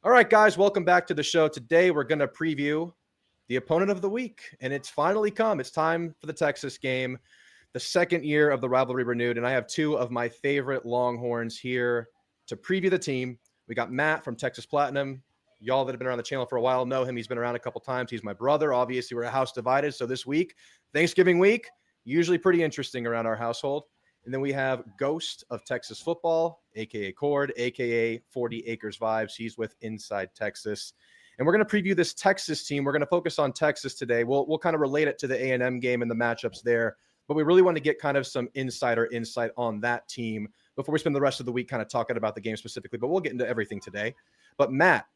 All right, guys, welcome back to the show. Today, we're going to preview the opponent of the week, and it's finally come. It's time for the Texas game, the second year of the rivalry renewed, and I have two of my favorite Longhorns here to preview the team. We got Matt from Texas Platinum. Y'all that have been around the channel for a while know him. He's been around a couple times. He's my brother. Obviously, we're a house divided, so this week, Thanksgiving week, usually pretty interesting around our household. And then we have Ghost of Texas Football, a.k.a. Cord, a.k.a. 40 Acres Vibes. He's with Inside Texas. And we're going to preview this Texas team. We're going to focus on Texas today. We'll kind of relate it to the A&M game and the matchups there. But we really want to get kind of some insider insight on that team before we spend the rest of the week kind of talking about the game specifically. But we'll get into everything today. But Matt,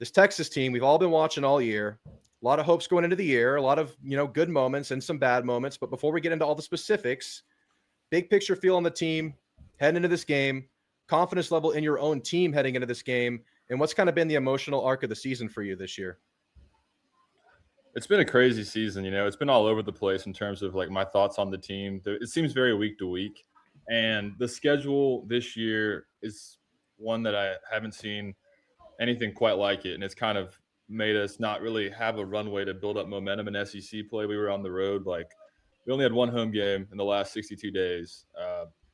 this Texas team, we've all been watching all year. A lot of hopes going into the year, a lot of, good moments and some bad moments. But before we get into all the specifics, big picture feel on the team heading into this game, confidence level in your own team heading into this game, and what's kind of been the emotional arc of the season for you this year? It's been a crazy season. It's been all over the place in terms of like my thoughts on the team. It seems very week to week, and the schedule this year is one that I haven't seen anything quite like it, and it's kind of made us not really have a runway to build up momentum in SEC play. We were on the road, we only had one home game in the last 62 days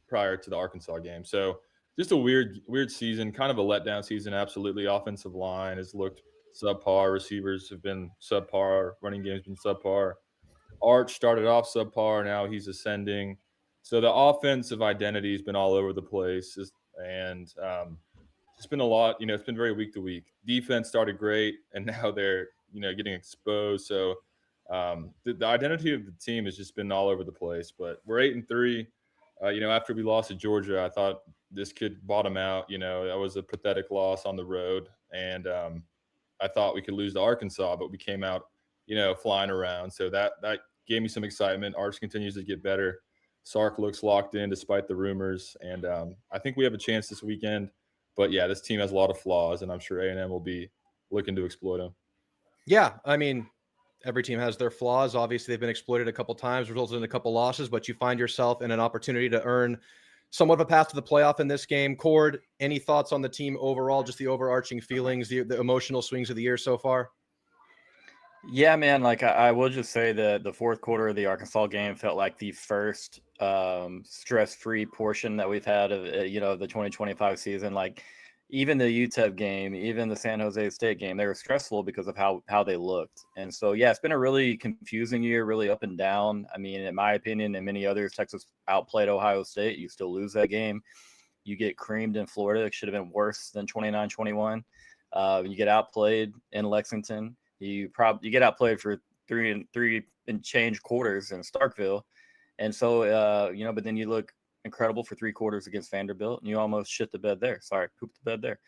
prior to the Arkansas game. So just a weird season, kind of a letdown season. Absolutely. Offensive line has looked subpar. Receivers have been subpar. Running game's been subpar. Arch started off subpar. Now he's ascending. So the offensive identity has been all over the place. And it's been a lot. It's been very week to week. Defense started great, and now they're, getting exposed. So the identity of the team has just been all over the place, but we're 8-3. After we lost to Georgia, I thought this could bottom out. That was a pathetic loss on the road, and I thought we could lose to Arkansas, but we came out, flying around. So that gave me some excitement. Arch continues to get better. Sark looks locked in despite the rumors, and I think we have a chance this weekend. But yeah, this team has a lot of flaws, and I'm sure A&M will be looking to exploit them. Yeah, I mean, every team has their flaws. Obviously, they've been exploited a couple times, resulted in a couple losses, but you find yourself in an opportunity to earn somewhat of a path to the playoff in this game. Cord, any thoughts on the team overall, just the overarching feelings, the emotional swings of the year so far? Yeah, man, I will just say that the fourth quarter of the Arkansas game felt like the first stress-free portion that we've had of, the 2025 season. Like, even the UTEP game, even the San Jose State game, they were stressful because of how they looked. And so, yeah, it's been a really confusing year, really up and down. I mean, in my opinion, and many others, Texas outplayed Ohio State. You still lose that game. You get creamed in Florida. It should have been worse than 29-21. You get outplayed in Lexington. You get outplayed for three and change quarters in Starkville. And so, but then you look incredible for 3 quarters against Vanderbilt, and you almost shit the bed there. Sorry, pooped the bed there.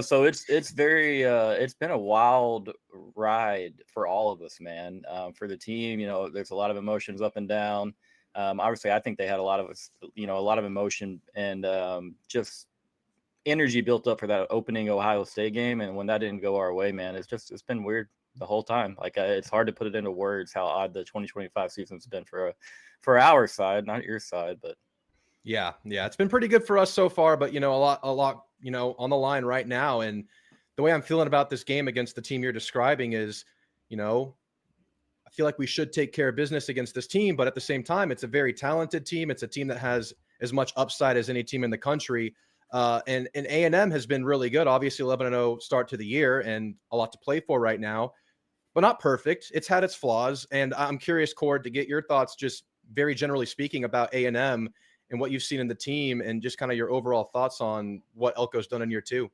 So it's very it's been a wild ride for all of us, man. For the team, there's a lot of emotions up and down. Obviously, I think they had a lot of emotion and just energy built up for that opening Ohio State game, and when that didn't go our way, man, it's been weird the whole time. It's hard to put it into words how odd the 2025 season's been for our side, not your side, but yeah, it's been pretty good for us so far, but a lot on the line right now. And the way I'm feeling about this game against the team you're describing is, I feel like we should take care of business against this team, but at the same time, it's a very talented team. It's a team that has as much upside as any team in the country. And A&M has been really good. Obviously, 11-0 start to the year and a lot to play for right now, but not perfect. It's had its flaws. And I'm curious, Cord, to get your thoughts, just very generally speaking, about A&M and what you've seen in the team and just kind of your overall thoughts on what Elko's done in year 2.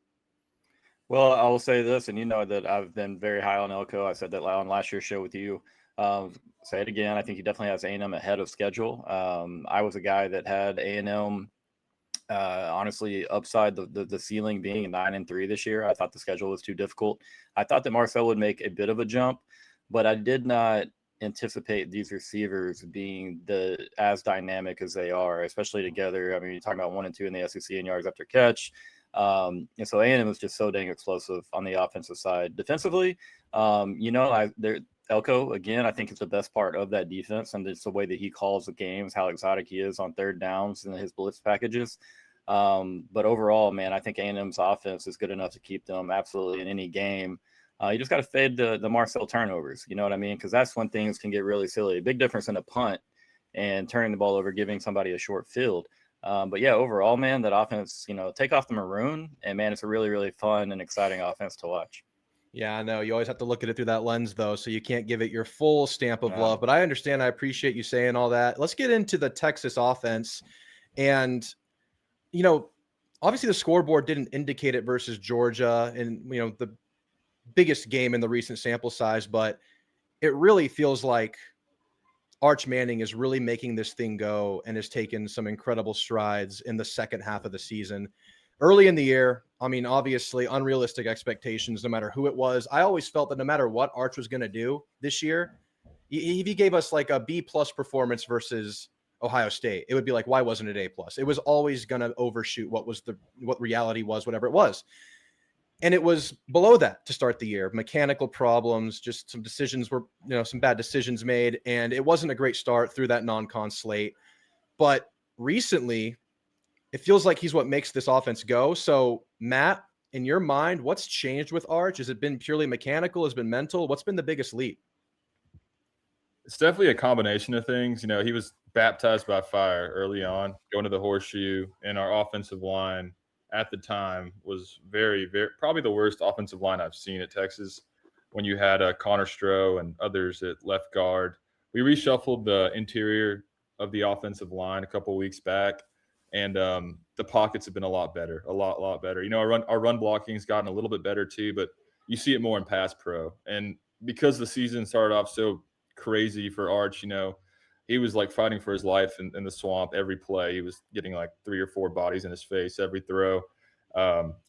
Well, I will say this, and that I've been very high on Elko. I said that on last year's show with you. Say it again. I think he definitely has A&M ahead of schedule. I was a guy that had A&M honestly upside the ceiling being 9-3 this year. I thought the schedule was too difficult. I thought that Marcel would make a bit of a jump, but I did not anticipate these receivers being as dynamic as they are, especially together. I mean, you're talking about 1 and 2 in the SEC in yards after catch. And so A&M was just so dang explosive on the offensive side. Defensively, Elko, again, I think it's the best part of that defense, and it's the way that he calls the games, how exotic he is on third downs and his blitz packages. But overall, man, I think A&M's offense is good enough to keep them absolutely in any game. You just got to fade the Marcel turnovers. You know what I mean? Because that's when things can get really silly. Big difference in a punt and turning the ball over, giving somebody a short field. But yeah, overall, man, that offense, take off the maroon, and man, it's a really, really fun and exciting offense to watch. Yeah, I know. You always have to look at it through that lens, though, so you can't give it your full stamp of love. But I understand. I appreciate you saying all that. Let's get into the Texas offense. And, obviously the scoreboard didn't indicate it versus Georgia and, the biggest game in the recent sample size, but it really feels like Arch Manning is really making this thing go and has taken some incredible strides in the second half of the season. Early in the year, I mean, obviously unrealistic expectations, no matter who it was. I always felt that no matter what Arch was going to do this year, if he gave us like a B+ performance versus Ohio State, it would be like, why wasn't it A+? It was always going to overshoot what reality was, whatever it was. And it was below that to start the year. Mechanical problems, just some decisions were, some bad decisions made. And it wasn't a great start through that non-con slate. But recently, it feels like he's what makes this offense go. So, Matt, in your mind, what's changed with Arch? Has it been purely mechanical? Has it been mental? What's been the biggest leap? It's definitely a combination of things. He was baptized by fire early on, going to the horseshoe, and our offensive line at the time was very, very probably the worst offensive line I've seen at Texas. When you had Connor Stroh and others at left guard, we reshuffled the interior of the offensive line a couple of weeks back, and the pockets have been a lot better, a lot better. Our run blocking's gotten a little bit better too, but you see it more in pass pro. And because the season started off so crazy for Arch, he was like fighting for his life in the swamp every play. He was getting like 3 or 4 bodies in his face every throw,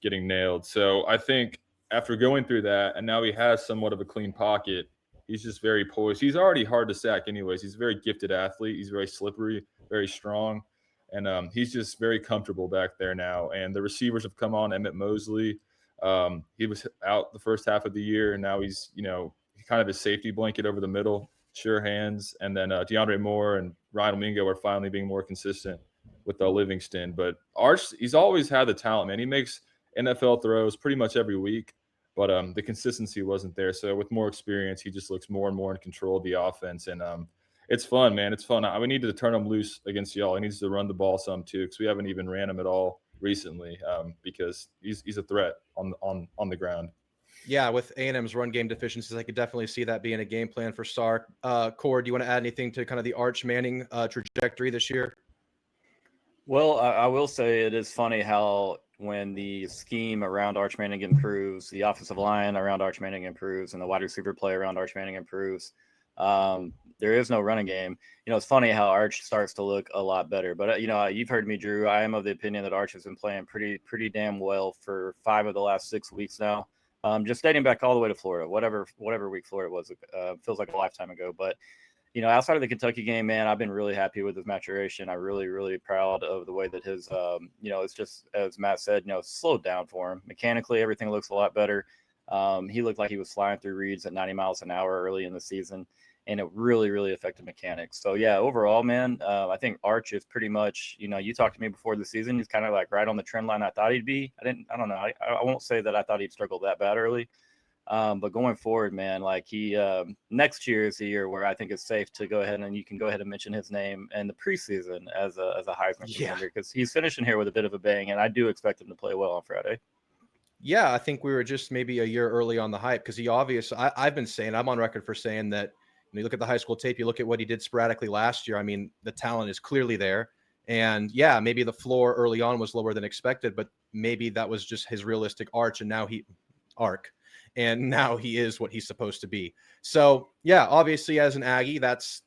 getting nailed. So I think after going through that, and now he has somewhat of a clean pocket, he's just very poised. He's already hard to sack anyways. He's a very gifted athlete. He's very slippery, very strong. And he's just very comfortable back there now. And the receivers have come on. Emmett Mosley, he was out the first half of the year, and now he's, kind of his safety blanket over the middle. Sure hands, and then DeAndre Moore and Ryan Domingo are finally being more consistent with Livingston. But Arch, he's always had the talent, man. He makes NFL throws pretty much every week, but the consistency wasn't there. So with more experience, he just looks more and more in control of the offense, and it's fun, man. It's fun. We need to turn him loose against y'all. He needs to run the ball some too, because we haven't even ran him at all recently, because he's a threat on the ground. Yeah, with A&M's run game deficiencies, I could definitely see that being a game plan for Sark. Core, do you want to add anything to kind of the Arch Manning trajectory this year? Well, I will say it is funny how when the scheme around Arch Manning improves, the offensive line around Arch Manning improves, and the wide receiver play around Arch Manning improves, there is no running game. It's funny how Arch starts to look a lot better. But, you've heard me, Drew. I am of the opinion that Arch has been playing pretty damn well for 5 of the last 6 weeks now. Just dating back all the way to Florida, whatever week Florida was, feels like a lifetime ago. But, outside of the Kentucky game, man, I've been really happy with his maturation. I'm really, really proud of the way that his, it's just, as Matt said, slowed down for him. Mechanically, everything looks a lot better. He looked like he was flying through reads at 90 miles an hour early in the season, and it really, really affected mechanics. So, yeah, overall, man, I think Arch is pretty much, you talked to me before the season. He's kind of like right on the trend line I thought he'd be. I don't know. I won't say that I thought he'd struggle that bad early. But going forward, man, like he next year is the year where I think it's safe to go ahead and you can go ahead and mention his name in the preseason as a Heisman contender, because he's finishing here with a bit of a bang, and I do expect him to play well on Friday. Yeah, I think we were just maybe a year early on the hype, because I've been saying, I'm on record for saying that you look at the high school tape, you look at what he did sporadically last year. I mean, the talent is clearly there. And yeah, maybe the floor early on was lower than expected, but maybe that was just his realistic arc. And now he is what he's supposed to be. So yeah, obviously as an Aggie, that's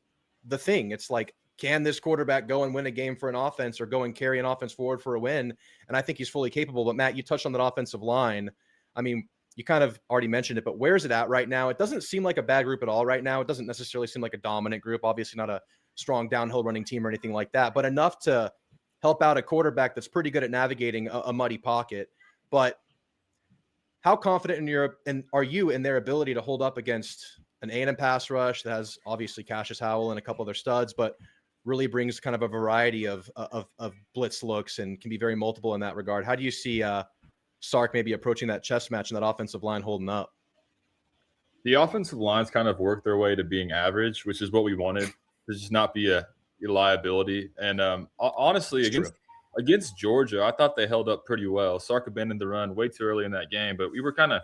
the thing. It's like, can this quarterback go and win a game for an offense, or go and carry an offense forward for a win? And I think he's fully capable. But Matt, you touched on that offensive line. I mean, you kind of already mentioned it, but where's it at right now? It doesn't seem like a bad group at all right now. It doesn't necessarily seem like a dominant group. Obviously not a strong downhill running team or anything like that, but enough to help out a quarterback that's pretty good at navigating a muddy pocket. But how confident are you in their ability to hold up against an A&M pass rush that has obviously Cassius Howell and a couple other studs, but really brings kind of a variety of blitz looks and can be very multiple in that regard. How do you see Sark maybe approaching that chess match and that offensive line holding up? The offensive lines kind of worked their way to being average, which is what we wanted, to just not be a liability. And honestly, against Georgia, I thought they held up pretty well. Sark abandoned the run way too early in that game, but we were kind of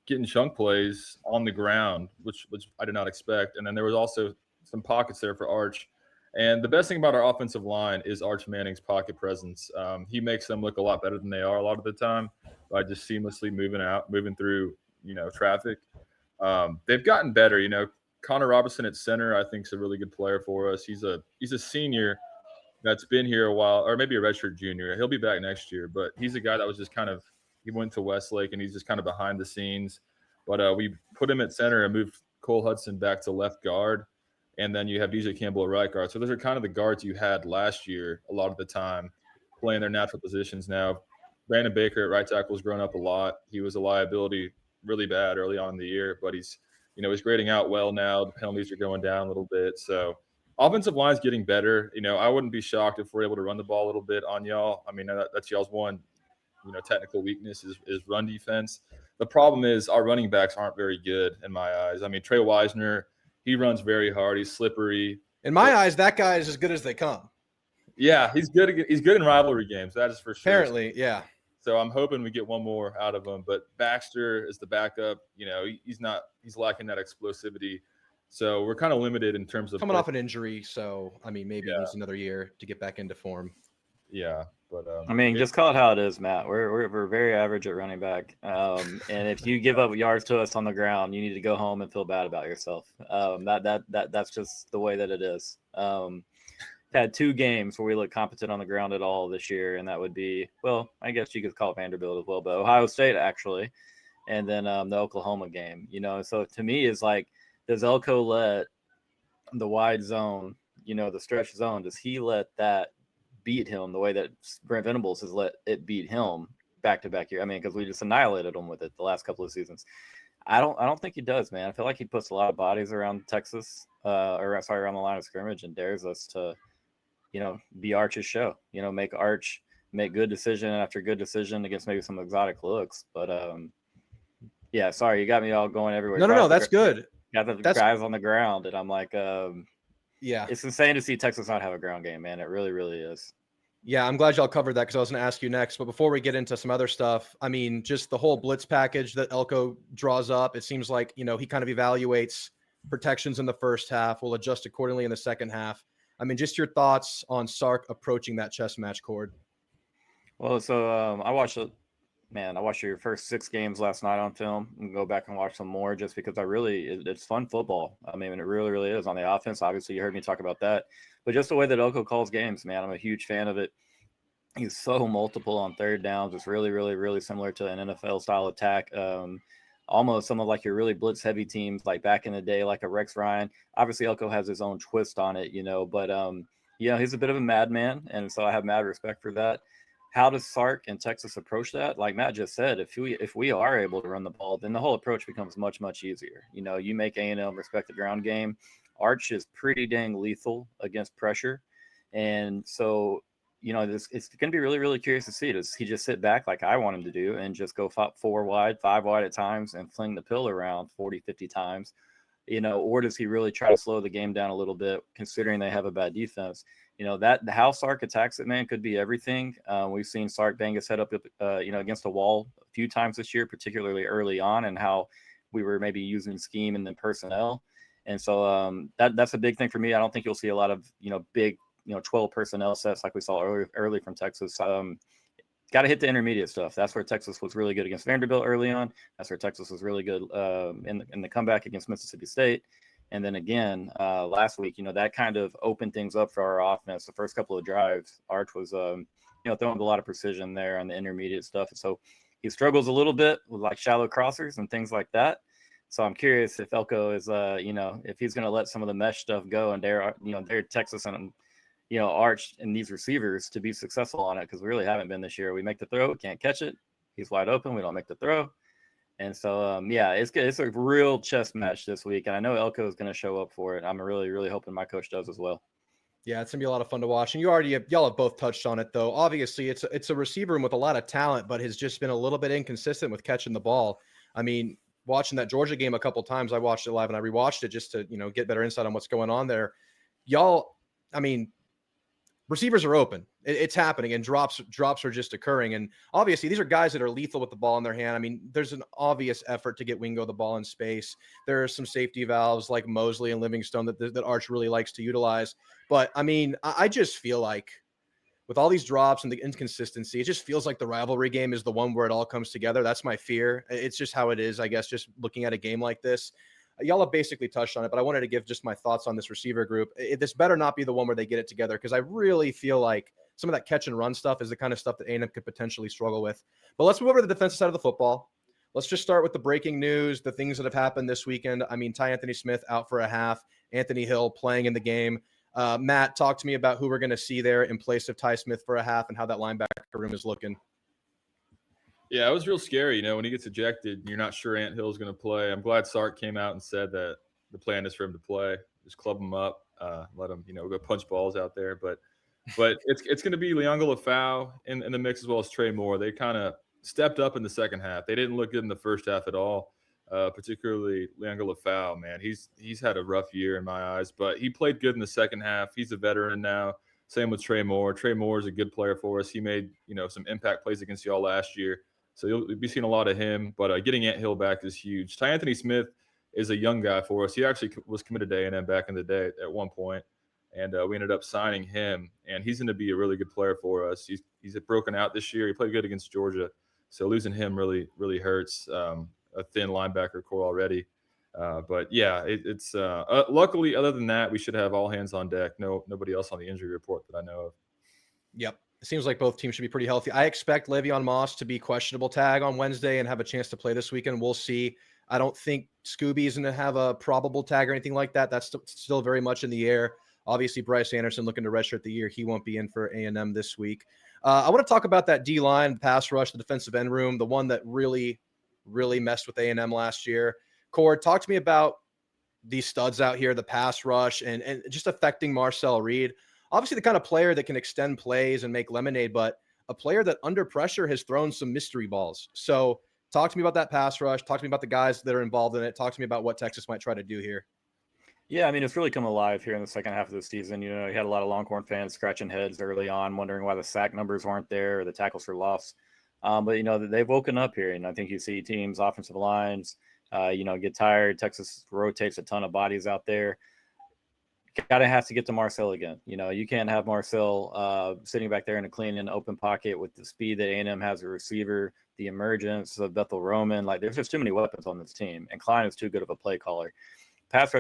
getting chunk plays on the ground, which I did not expect. And then there was also some pockets there for Arch. And the best thing about our offensive line is Arch Manning's pocket presence. He makes them look a lot better than they are a lot of the time by just seamlessly moving through, traffic. They've gotten better. Connor Robertson at center, I think, is a really good player for us. He's a senior that's been here a while, or maybe a redshirt junior. He'll be back next year, but he's a guy that was just he went to Westlake and he's just kind of behind the scenes. But we put him at center and moved Cole Hudson back to left guard. And then you have DJ Campbell at right guard. So those are kind of the guards you had last year a lot of the time, playing their natural positions. Now, Brandon Baker at right tackle has grown up a lot. He was a liability really bad early on in the year, but he's grading out well now. The penalties are going down a little bit. So offensive line's getting better. I wouldn't be shocked if we're able to run the ball a little bit on y'all. I mean, that's y'all's one, technical weakness is run defense. The problem is our running backs aren't very good in my eyes. I mean, Trey Wisner, he runs very hard. He's slippery. In my eyes, that guy is as good as they come. Yeah, he's good. He's good in rivalry games. That is for sure. Apparently, yeah. So I'm hoping we get one more out of him. But Baxter is the backup. He's lacking that explosivity. So we're kind of limited in terms of coming off an injury. So, I mean, maybe he needs another year to get back into form. Yeah. But just call it how it is, Matt. We're very average at running back. And if you give up yards to us on the ground, you need to go home and feel bad about yourself. That's just the way that it is. Had 2 games where we look competent on the ground at all this year, and that would be, well, I guess you could call it Vanderbilt as well, but Ohio State actually, and then the Oklahoma game. So to me, is like, does Elko let the wide zone, the stretch zone, does he let that beat him the way that Brent Venables has let it beat him back-to-back year? I mean, because we just annihilated him with it the last couple of seasons. I don't think he does, man. I feel like he puts a lot of bodies around Texas, around the line of scrimmage, and dares us to, be Arch's show. Make Arch make good decision after good decision against maybe some exotic looks. But yeah, sorry, you got me all going everywhere. No, that's good. Got the guys on the ground, and I'm like, yeah, it's insane to see Texas not have a ground game, man. It really, really is. Yeah, I'm glad y'all covered that because I was going to ask you next. But before we get into some other stuff, I mean, just the whole blitz package that Elko draws up, it seems like, he kind of evaluates protections in the first half, will adjust accordingly in the second half. I mean, just your thoughts on Sark approaching that chess match, Cord. Well, so I watched your first 6 games last night on film and go back and watch some more just because it's fun football. I mean, it really, really is on the offense. Obviously, you heard me talk about that. But just the way that Elko calls games, man, I'm a huge fan of it. He's so multiple on third downs. It's really, really, really similar to an NFL style attack. Almost some of like your really blitz heavy teams, like back in the day, like a Rex Ryan. Obviously, Elko has his own twist on it, but he's a bit of a madman, and so I have mad respect for that. How does Sark and Texas approach that? Like Matt just said, if we are able to run the ball, then the whole approach becomes much, much easier. You make A&M respect the ground game. Arch is pretty dang lethal against pressure. And so, it's going to be really, really curious to see. Does he just sit back like I want him to do and just go 4 wide, 5 wide at times and fling the pill around 40, 50 times? Or does he really try to slow the game down a little bit considering they have a bad defense? That how Sark attacks it, man, could be everything. We've seen Sark bang his head up, against a wall a few times this year, particularly early on, and how we were maybe using scheme and then personnel. And so that's a big thing for me. I don't think you'll see a lot of, big, 12 personnel sets like we saw early from Texas. Got to hit the intermediate stuff. That's where Texas was really good against Vanderbilt early on. That's where Texas was really good in the comeback against Mississippi State. And then again, last week, that kind of opened things up for our offense. The first couple of drives, Arch was, throwing a lot of precision there on the intermediate stuff. And so he struggles a little bit with like shallow crossers and things like that. So I'm curious if Elko is, if he's going to let some of the mesh stuff go and dare Texas and, Arch and these receivers to be successful on it, because we really haven't been this year. We make the throw, can't catch it. He's wide open. We don't make the throw. And so, it's good. It's a real chess match this week. And I know Elko is going to show up for it. I'm really, really hoping my coach does as well. Yeah, it's gonna be a lot of fun to watch. And y'all have both touched on it though. Obviously, it's a receiver room with a lot of talent, but has just been a little bit inconsistent with catching the ball. I mean, watching that Georgia game a couple times, I watched it live and I rewatched it just to get better insight on what's going on there. Y'all, I mean, receivers are open. It's happening, and drops are just occurring. And obviously, these are guys that are lethal with the ball in their hand. I mean, there's an obvious effort to get Wingo the ball in space. There are some safety valves like Mosley and Livingstone that Arch really likes to utilize. But I mean, I just feel like with all these drops and the inconsistency, it just feels like the rivalry game is the one where it all comes together. That's my fear. It's just how it is, I guess, just looking at a game like this. Y'all have basically touched on it, but I wanted to give just my thoughts on this receiver group. This better not be the one where they get it together, because I really feel like some of that catch and run stuff is the kind of stuff that A&M could potentially struggle with. But let's move over to the defensive side of the football. Let's just start with the breaking news, the things that have happened this weekend. I mean, Ty Anthony Smith out for a half, Anthony Hill playing in the game. Matt, talk to me about who we're going to see there in place of Ty Smith for a half and how that linebacker room is looking. Yeah, it was real scary. When he gets ejected, you're not sure Ant Hill's going to play. I'm glad Sark came out and said that the plan is for him to play. Just club him up, let him, go punch balls out there. But it's going to be Lianga Lafau in the mix, as well as Trey Moore. They kind of stepped up in the second half. They didn't look good in the first half at all, particularly Lianga Lafau, man. He's had a rough year in my eyes, but he played good in the second half. He's a veteran now. Same with Trey Moore. Trey Moore is a good player for us. He made, some impact plays against y'all last year. So you'll be seeing a lot of him, but getting Ant Hill back is huge. Ty Anthony Smith is a young guy for us. He actually was committed to A&M back in the day at one point, and we ended up signing him, and he's going to be a really good player for us. He's broken out this year. He played good against Georgia, so losing him really, really hurts a thin linebacker core already. But yeah, it's luckily, other than that, we should have all hands on deck. Nobody else on the injury report that I know of. Yep. It seems like both teams should be pretty healthy. I expect Le'Veon Moss to be questionable tag on Wednesday and have a chance to play this weekend. We'll see. I don't think Scooby is going to have a probable tag or anything like that. That's still very much in the air. Obviously, Bryce Anderson looking to redshirt the year. He won't be in for A&M this week. I want to talk about that D-line, pass rush, the defensive end room, the one that really, really messed with A&M last year. Cord, talk to me about these studs out here, the pass rush, and just affecting Marcel Reed. Obviously, the kind of player that can extend plays and make lemonade, but a player that under pressure has thrown some mystery balls. So talk to me about that pass rush. Talk to me about the guys that are involved in it. Talk to me about what Texas might try to do here. Yeah, I mean, it's really come alive here in the second half of the season. You had a lot of Longhorn fans scratching heads early on, wondering why the sack numbers weren't there or the tackles for loss. But, they've woken up here, and I think you see teams, offensive lines, get tired. Texas rotates a ton of bodies out there. Gotta have to get to Marcel again. You can't have Marcel sitting back there in a clean and open pocket with the speed that A&M has a receiver, the emergence of Bethel Roman. Like, there's just too many weapons on this team, and Klein is too good of a play caller. The pass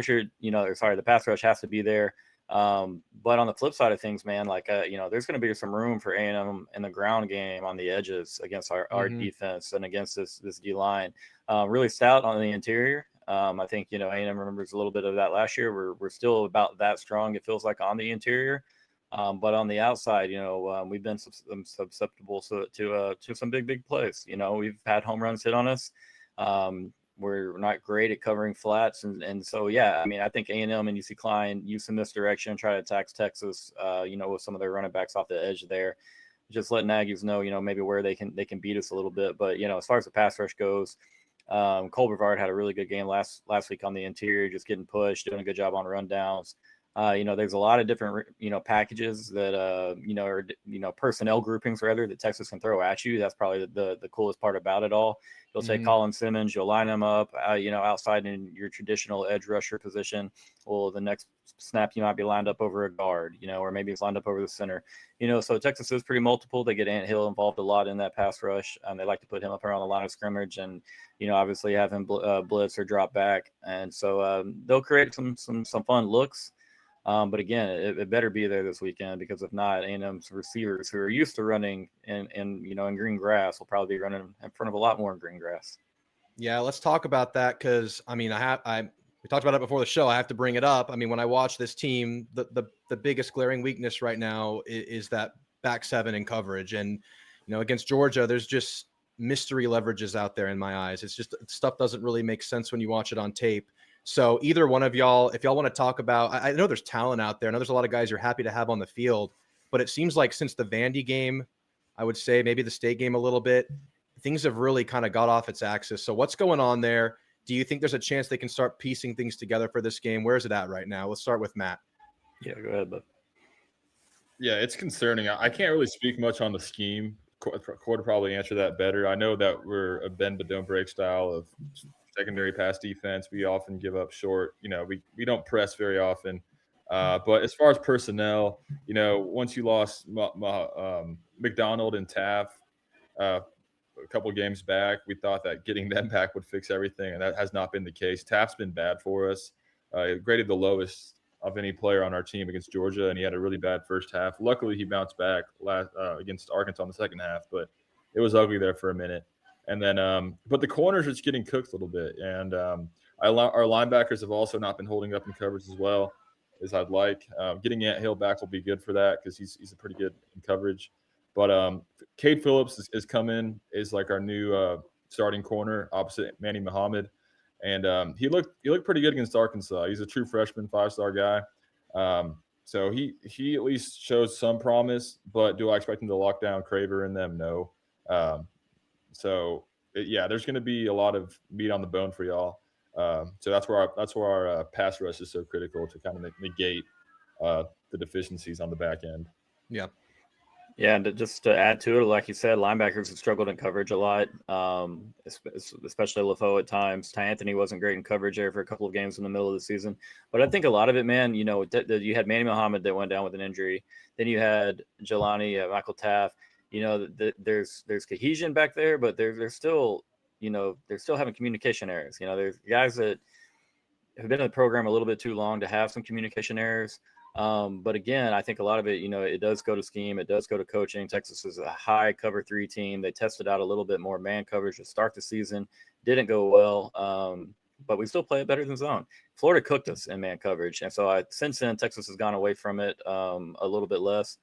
rush has to be there. But on the flip side of things, man, there's going to be some room for A&M in the ground game on the edges against our defense and against this D line. Really stout on the interior. I think, A&M remembers a little bit of that last year. We're still about that strong, it feels like, on the interior. But on the outside, we've been susceptible to some big plays. We've had home runs hit on us. We're not great at covering flats. And so, yeah, I mean, I think A&M and UC Klein use some misdirection, try to attack Texas, with some of their running backs off the edge there. Just letting Aggies know, maybe where they can beat us a little bit. But, as far as the pass rush goes, Cole Brevard had a really good game last week on the interior, just getting pushed, doing a good job on rundowns. There's a lot of different, packages that, are, personnel groupings rather that Texas can throw at you. That's probably the coolest part about it all. You'll take Colin Simmons, you'll line him up, outside in your traditional edge rusher position. Well, the next snap, you might be lined up over a guard, or maybe it's lined up over the center, so Texas is pretty multiple. They get Ant Hill involved a lot in that pass rush. They like to put him up around the line of scrimmage and, obviously have him blitz or drop back. And so they'll create some fun looks. But again, it better be there this weekend, because if not, A&M's receivers who are used to running in green grass will probably be running in front of a lot more in green grass. Yeah, let's talk about that, because I mean, we talked about it before the show. I have to bring it up. I mean, when I watch this team, the biggest glaring weakness right now is that back seven in coverage, and against Georgia, there's just mystery leverages out there in my eyes. It's just stuff doesn't really make sense when you watch it on tape. So either one of y'all, if y'all want to talk about, I know there's talent out there. I know there's a lot of guys you're happy to have on the field, but it seems like since the Vandy game, I would say maybe the State game a little bit, things have really kind of got off its axis. So what's going on there? Do you think there's a chance they can start piecing things together for this game? Where is it at right now? Let's start with Matt. Yeah, go ahead, bud. Yeah, it's concerning. I can't really speak much on the scheme. Quarter probably answer that better. I know that we're a bend but don't break style of secondary pass defense. We often give up short. We don't press very often. But as far as personnel, once you lost McDonald and Taff a couple games back, we thought that getting them back would fix everything, and that has not been the case. Taff's been bad for us. Graded the lowest of any player on our team against Georgia, and he had a really bad first half. Luckily, he bounced back against Arkansas in the second half, but it was ugly there for a minute. And then, but the corners are just getting cooked a little bit, and our linebackers have also not been holding up in coverage as well as I'd like. Getting Ant Hill back will be good for that because he's a pretty good in coverage. But Cade Phillips is come in is like our new starting corner opposite Manny Muhammad. And he looked pretty good against Arkansas. He's a true freshman, 5-star guy. So he at least shows some promise. But do I expect him to lock down Craver and them? No. There's going to be a lot of meat on the bone for y'all. So that's where our pass rush is so critical to kind of negate the deficiencies on the back end. Yeah. Yeah, and just to add to it, like you said, linebackers have struggled in coverage a lot, especially LaFoe at times. Ty Anthony wasn't great in coverage there for a couple of games in the middle of the season. But I think a lot of it, man, you had Manny Muhammad that went down with an injury. Then you had Jelani, Michael Taff. There's cohesion back there, but they're still having communication errors. There's guys that have been in the program a little bit too long to have some communication errors. But again, I think a lot of it, it does go to scheme. It does go to coaching. Texas is a high cover 3 team. They tested out a little bit more man coverage to start the season. Didn't go well. But we still play it better than zone. Florida cooked us in man coverage. And so since then, Texas has gone away from it a little bit less.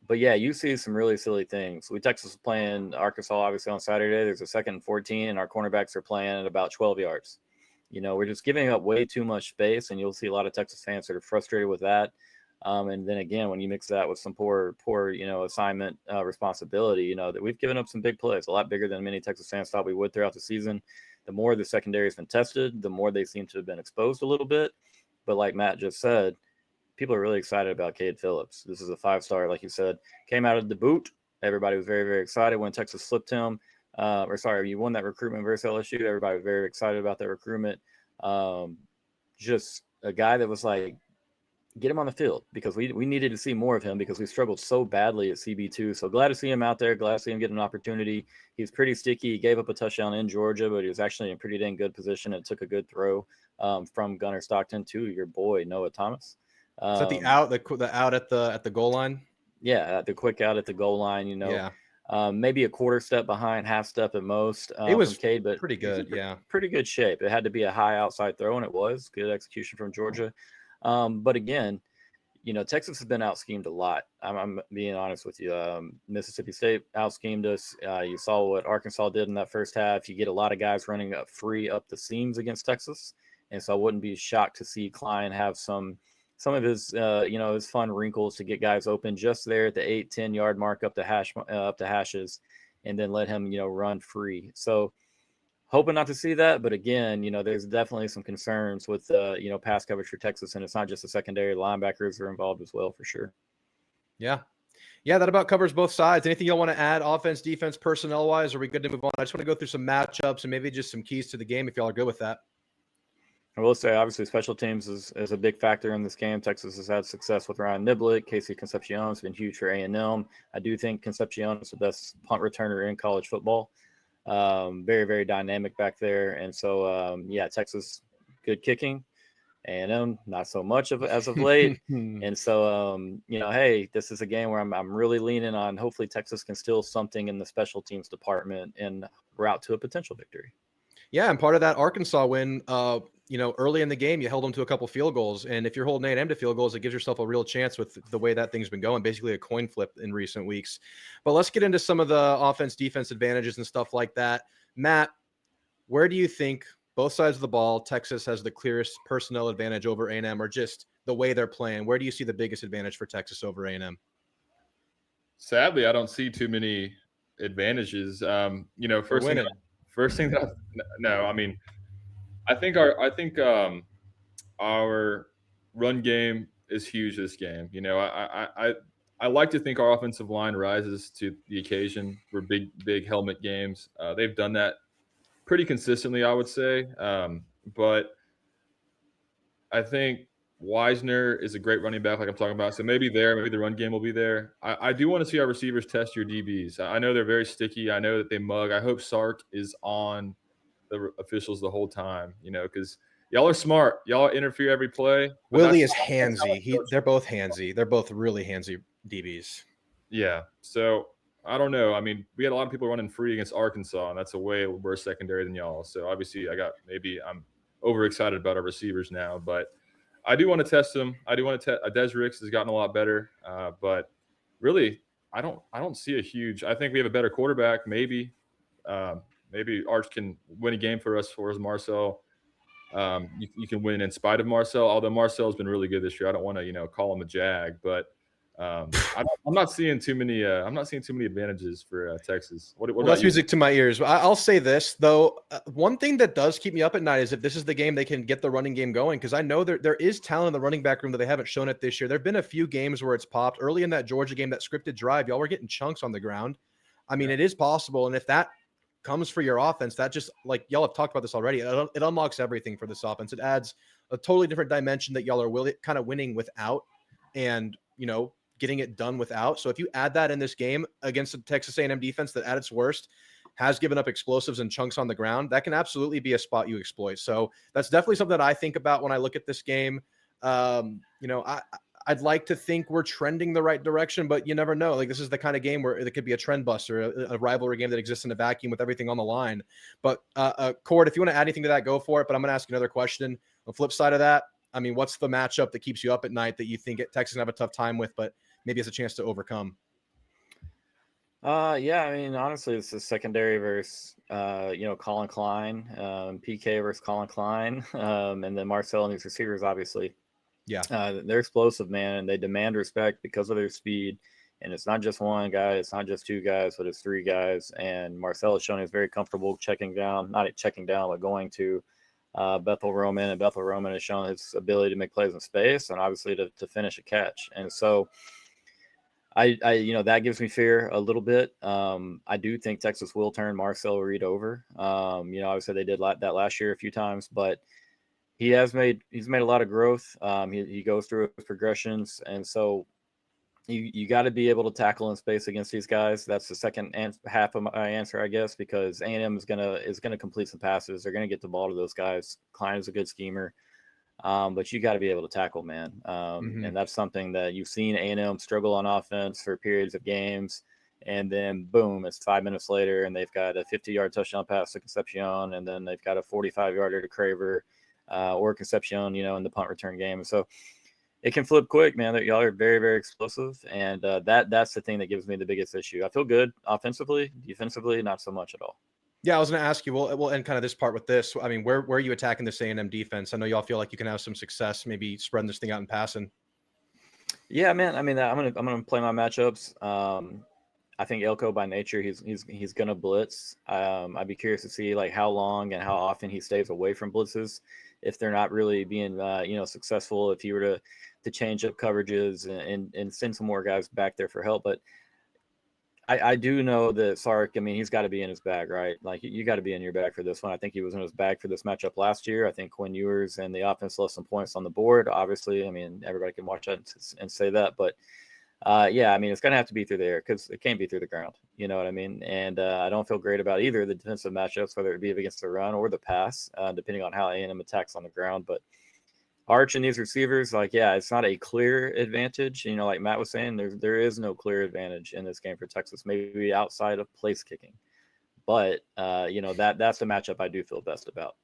But yeah, you see some really silly things. Texas is playing Arkansas, obviously, on Saturday. There's a 2nd and 14, and our cornerbacks are playing at about 12 yards. We're just giving up way too much space, and you'll see a lot of Texas fans that are frustrated with that. And then again, when you mix that with some poor, assignment responsibility, that we've given up some big plays, a lot bigger than many Texas fans thought we would throughout the season. The more the secondary has been tested, the more they seem to have been exposed a little bit. But like Matt just said, people are really excited about Cade Phillips. This is a 5-star, like you said, came out of the boot. Everybody was very, very excited when Texas slipped him. You won that recruitment versus LSU. Everybody was very excited about that recruitment. Just a guy that was like, get him on the field because we needed to see more of him because we struggled so badly at CB2. So glad to see him out there. Glad to see him get an opportunity. He's pretty sticky. He gave up a touchdown in Georgia, but he was actually in pretty dang good position and took a good throw from Gunnar Stockton to your boy, Noah Thomas. Is that the out at the goal line? Yeah, the quick out at the goal line, Yeah. Maybe a quarter step behind, half step at most. It was from Cade, but pretty good. Pretty good shape. It had to be a high outside throw, and it was good execution from Georgia. But again, Texas has been out schemed a lot. I'm being honest with you. Mississippi State out schemed us. You saw what Arkansas did in that first half. You get a lot of guys running up free up the seams against Texas, and so I wouldn't be shocked to see Klein have some of his his fun wrinkles to get guys open just there at the 8-10 yard mark up the hashes, and then let him run free. So hoping not to see that, but again, there's definitely some concerns with pass coverage for Texas, and it's not just the secondary. Linebackers are involved as well for sure. Yeah, that about covers both sides. Anything y'all want to add, offense, defense, personnel wise? Are we good to move on? I just want to go through some matchups and maybe just some keys to the game if y'all are good with that. I will say, obviously, special teams is a big factor in this game. Texas has had success with Ryan Niblett. Casey Concepcion has been huge for A&M. I do think Concepcion is the best punt returner in college football. Very, very dynamic back there. And so, Texas, good kicking. A&M, not so much as of late. And so, hey, this is a game where I'm really leaning on hopefully Texas can steal something in the special teams department and route to a potential victory. Yeah, and part of that Arkansas win, early in the game, you held them to a couple field goals. And if you're holding A&M to field goals, it gives yourself a real chance with the way that thing's been going, basically a coin flip in recent weeks. But let's get into some of the offense, defense advantages and stuff like that. Matt, where do you think both sides of the ball, Texas has the clearest personnel advantage over A&M, or just the way they're playing? Where do you see the biggest advantage for Texas over A&M? Sadly, I don't see too many advantages. First thing no, I mean, I think our run game is huge this game. I like to think our offensive line rises to the occasion for big helmet games. They've done that pretty consistently, I would say. But I think Wisner is a great running back, like I'm talking about. So maybe the run game will be there. I do want to see our receivers test your DBs. I know they're very sticky. I know that they mug. I hope Sark is on the officials the whole time, because y'all are smart. Y'all interfere every play. Willie is handsy. They're both handsy. They're both really handsy DBs. Yeah. So I don't know. I mean, we had a lot of people running free against Arkansas, and that's a way worse secondary than y'all. So obviously I'm overexcited about our receivers now, but I do want to test them. I do want to test. Des Ricks has gotten a lot better, but really, I don't see a huge. I think we have a better quarterback. Maybe Arch can win a game for us Marcel. You can win in spite of Marcel, although Marcel's been really good this year. I don't want to call him a jag, but I'm not seeing too many advantages for Texas. What that's music to my ears. I'll say this though. One thing that does keep me up at night is if this is the game they can get the running game going, because I know there is talent in the running back room that they haven't shown it this year. There've been a few games where it's popped. Early in that Georgia game, that scripted drive, y'all were getting chunks on the ground. I mean, It is possible, and if that comes for your offense, that just, like y'all have talked about this already, it unlocks everything for this offense. It adds a totally different dimension that y'all are kind of winning without, and getting it done without. So if you add that in this game against the Texas A&M defense that at its worst has given up explosives and chunks on the ground, that can absolutely be a spot you exploit. So that's definitely something that I think about when I look at this game. I'd like to think we're trending the right direction, but you never know. Like, this is the kind of game where it could be a trend buster, a rivalry game that exists in a vacuum with everything on the line. But Cord, if you want to add anything to that, go for it. But I'm going to ask you another question. On the flip side of that, I mean, what's the matchup that keeps you up at night that you think Texas can have a tough time with, but maybe has a chance to overcome? Yeah, I mean, honestly, it's the secondary versus, Colin Klein, PK versus Colin Klein, and then Marcel and these receivers, obviously. Yeah. They're explosive, man, and they demand respect because of their speed. And it's not just one guy, it's not just two guys, but it's three guys. And Marcel has shown he's very comfortable but going to Bethel Roman, and Bethel Roman has shown his ability to make plays in space and obviously to finish a catch. And so I that gives me fear a little bit. I do think Texas will turn Marcel Reed over. Obviously they did that last year a few times, but he's made a lot of growth. He goes through his progressions, and so you got to be able to tackle in space against these guys. That's the second half of my answer, I guess, because A&M is gonna complete some passes. They're gonna get the ball to those guys. Klein is a good schemer, but you got to be able to tackle, man. And that's something that you've seen A&M struggle on offense for periods of games, and then boom, it's 5 minutes later, and they've got a 50-yard touchdown pass to Concepcion, and then they've got a 45-yarder to Craver. Or Concepcion, in the punt return game. So it can flip quick, man. Y'all are very, very explosive, and that's the thing that gives me the biggest issue. I feel good offensively, defensively, not so much at all. Yeah, I was going to ask you. We'll end kind of this part with this. I mean, where are you attacking this A&M defense? I know y'all feel like you can have some success, maybe spreading this thing out and passing. Yeah, man. I mean, I'm gonna play my matchups. I think Elko by nature, he's gonna blitz. I'd be curious to see like how long and how often he stays away from blitzes if they're not really being successful. If he were to change up coverages and send some more guys back there for help, but I do know that Sark, I mean, he's got to be in his bag, right? Like, you got to be in your bag for this one. I think he was in his bag for this matchup last year. I think Quinn Ewers and the offense left some points on the board. Obviously, I mean, everybody can watch that and say that, but yeah, I mean, it's going to have to be through the air because it can't be through the ground. You know what I mean? And I don't feel great about either of the defensive matchups, whether it be against the run or the pass, depending on how A&M attacks on the ground. But Arch and these receivers, like, yeah, it's not a clear advantage. Like Matt was saying, there is no clear advantage in this game for Texas, maybe outside of place kicking. But, that's the matchup I do feel best about.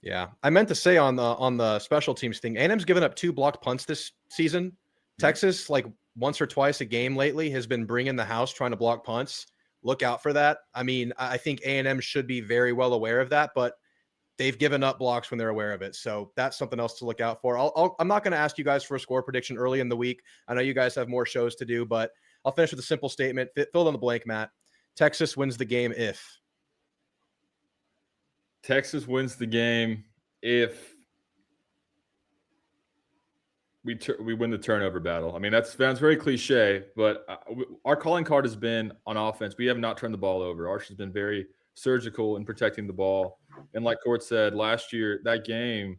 Yeah. I meant to say on the special teams thing, A&M's given up 2 blocked punts this season. Texas, like, once or twice a game lately, has been bringing the house trying to block punts. Look out for that. I mean, I think A&M should be very well aware of that, but they've given up blocks when they're aware of it. So that's something else to look out for. I'm not going to ask you guys for a score prediction early in the week. I know you guys have more shows to do, but I'll finish with a simple statement. Fill in the blank, Matt. Texas wins the game if. Texas wins the game if we win the turnover battle. I mean, that sounds very cliche, but our calling card has been on offense. We have not turned the ball over. Arch has been very surgical in protecting the ball. And like Court said, last year, that game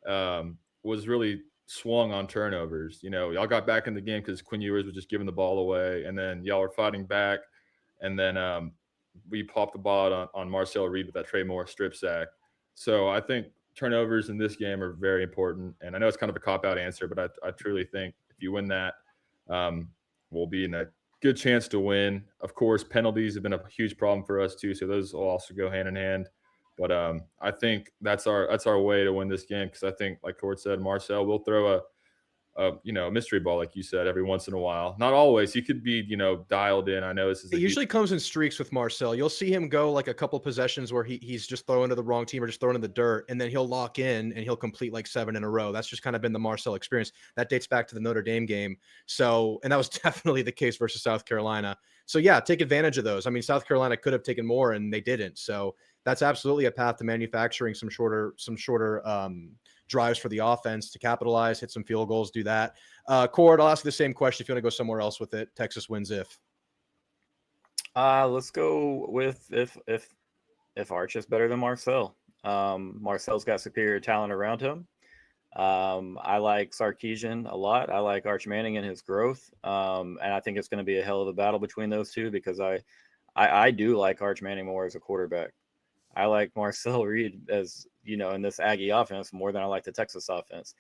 was really swung on turnovers. You know, y'all got back in the game because Quinn Ewers was just giving the ball away, and then y'all were fighting back. And then we popped the ball on Marcel Reed with that Trey Morris strip sack. So I think turnovers in this game are very important. And I know it's kind of a cop-out answer, but I truly think if you win that, we'll be in a good chance to win. Of course, penalties have been a huge problem for us too, so those will also go hand in hand. But I think that's our way to win this game, because I think, like Court said, Marcel will throw a mystery ball, like you said, every once in a while. Not always. He could be, dialed in. I know this is. It usually comes in streaks with Marcel. You'll see him go like a couple possessions where he's just throwing to the wrong team or just throwing in the dirt, and then he'll lock in and he'll complete like 7 in a row. That's just kind of been the Marcel experience. That dates back to the Notre Dame game. So, and that was definitely the case versus South Carolina. So yeah, take advantage of those. I mean, South Carolina could have taken more and they didn't. So that's absolutely a path to manufacturing some shorter drives for the offense to capitalize, hit some field goals, do that. Cord, I'll ask you the same question if you want to go somewhere else with it. Texas wins if. Let's go with if Arch is better than Marcel. Marcel's got superior talent around him. I like Sarkisian a lot. I like Arch Manning and his growth. And I think it's going to be a hell of a battle between those two, because I do like Arch Manning more as a quarterback. I like Marcel Reed as, in this Aggie offense more than I like the Texas offense.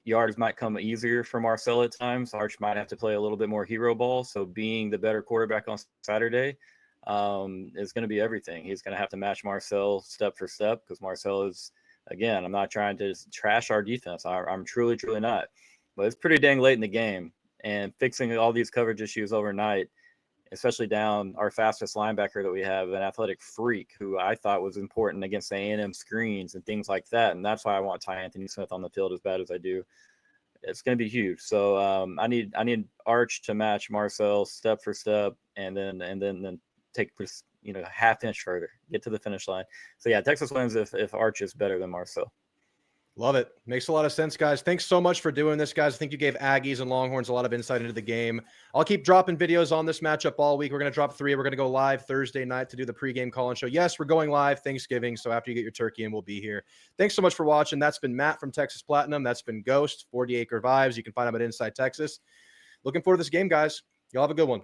Yards might come easier for Marcel at times. Arch might have to play a little bit more hero ball. So being the better quarterback on Saturday is going to be everything. He's going to have to match Marcel step for step, because Marcel is, again, I'm not trying to trash our defense. I'm truly, truly not. But it's pretty dang late in the game. And fixing all these coverage issues overnight, especially down our fastest linebacker that we have, an athletic freak who I thought was important against the A&M screens and things like that. And that's why I want Ty Anthony Smith on the field as bad as I do. It's going to be huge. So I need Arch to match Marcel step for step, and then take half inch further, get to the finish line. So yeah, Texas wins if Arch is better than Marcel. Love it. Makes a lot of sense, guys. Thanks so much for doing this, guys. I think you gave Aggies and Longhorns a lot of insight into the game. I'll keep dropping videos on this matchup all week. We're going to drop 3. We're going to go live Thursday night to do the pregame call-in show. Yes, we're going live Thanksgiving, so after you get your turkey in, we'll be here. Thanks so much for watching. That's been Matt from Texas Platinum. That's been Ghost, 40 Acre Vibes. You can find him at Inside Texas. Looking forward to this game, guys. Y'all have a good one.